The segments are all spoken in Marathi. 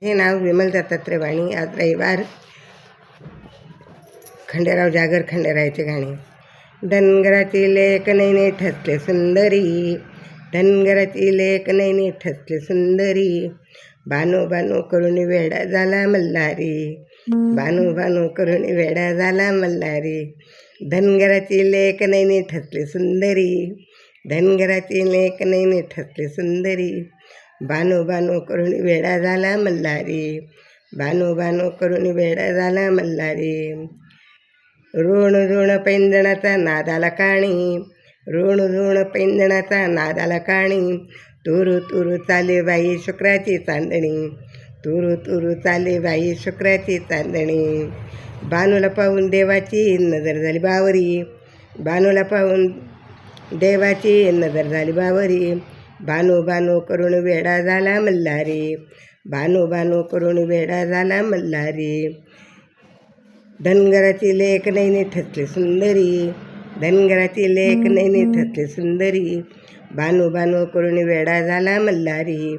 हे नाव विमल दत्तात्रय वाणी. आज रविवार. खंडेराव जागर खंडेरायाचे गाणे. धनगराची लेक नैने ठसले सुंदरी, धनगराची लेक नैने ठसले सुंदरी, बानू बानू करून वेडा झाला मल्हारी, बानू बानू करून वेडा झाला मल्हारी. धनगराची लेक नैने ठसले सुंदरी, धनगराची लेक नैने ठसले सुंदरी, बानू बानू करून वेडा झाला मल्हारी, बानू बानू करून वेडा झाला मल्हारी. ऋण ऋण पैंजणाचा नादाला काणी, ऋण ऋण पैंजणाचा नादाला काणी, तुरु तुरु चाले बाई शुक्राची चांदणी, तुरु तुरु चाले बाई शुक्राची चांदणी. बानूला पाहून देवाची नजर झाली बावरी, बानूला पाहून देवाची नजर झाली बावरी, बानू बानू करून वेडा झाला मल्हारी, बानू बानू करून वेडा झाला मल्हारी. धनगराची लेक नैने ठसले सुंदरी, धनगराची लेक नैने ठसले सुंदरी, बानू बानू करून वेडा झाला मल्हारी,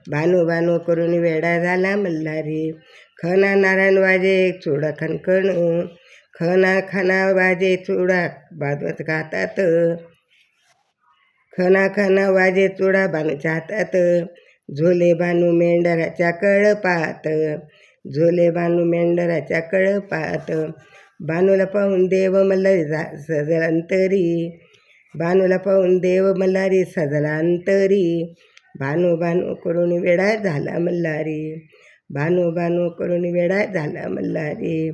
बानू बानू करून वेडा झाला मल्हारी. खना नारायण वाजे चुडा खणखण, खना खना वाजे चुडा बाजवत घातात, खना खना वाजे चुडा बानूच्या हातात, झोले बानू मेंढराच्या कळपात, झोले बानू मेंढराच्या कळपात. बानूला पाहून देव मल्हारी सजला अंतरी, बानूला पाहून देव मल्हारी सजला अंतरी, बानू बानू करून वेडा झाला मल्हारी, बानू बानू करून वेडा झाला मल्हारी.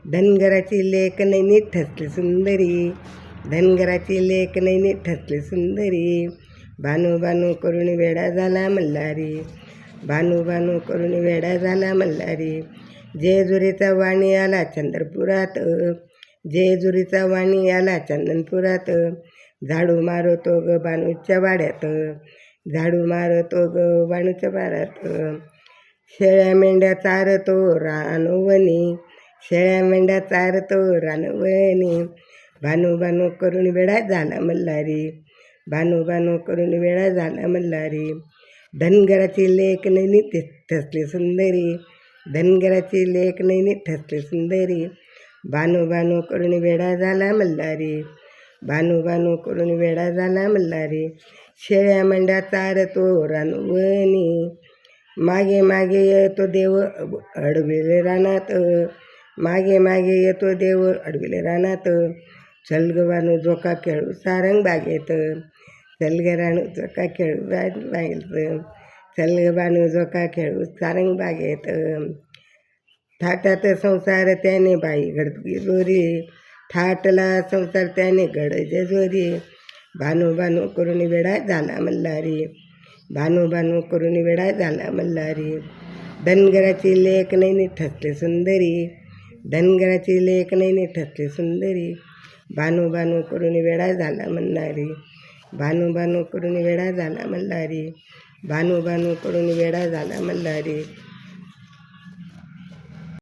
धनगराची लेक नैनी ठसली सुंदरी, धनगराची लेक नैनी ठसली सुंदरी, बानू बानू करून वेडा झाला मल्हारी, बानू बानू करून वेडा झाला मल्हारी. जेजुरीचा वाणी आला चंद्रपुरात, जेजुरीचा वाणी आला चंदनपुरात, झाडू मारतो ग बानूच्या वाड्यात, झाडू मारतो ग बानूच्या वाड्यात. शेळ्या मेंढ्या चारतो रानवणी, शेळ्या मेंढ्या चारतो रानवणी, बानू बानू करून वेडा झाला मल्हारी, बानू बानू करून वेडा झाला मल्हारी. धनगराची लेक नैनी ठसली सुंदरी, धनगराची लेक नैनी ठसली सुंदरी, बानू बानू करून वेडा झाला मल्हारी, बानू बानू करून वेडा झाला मल्हारी. शेळ्या मेंढ्या चारतो रानवणी, मागे मागे येतो देव अडविले रानात, मागे मागे येतो देव अडविले रानात, चल ग बानू झोका खेळू सारंग बागेत, चल ग रानू झोका खेळू बागेत, चल ग बानू झोका खेळू सारंग बागेत. थाटात संसार त्याने बाई घडती जोरी, थाटला संसार त्याने गडज जोरी, बानू बानू करून वेडा झाला मल्हारी, बानू बानू करून वेडा झाला मल्हारी. धनगराची लेक नैनी ठसली सुंदरी, धनगराची लेक नैनी ठसली सुंदरी, बानू बानू करून वेडा झाला मल्हारी, बानू बानू करून वेडा झाला मल्हारी, बानू बानू करून वेडा झाला मल्हारी.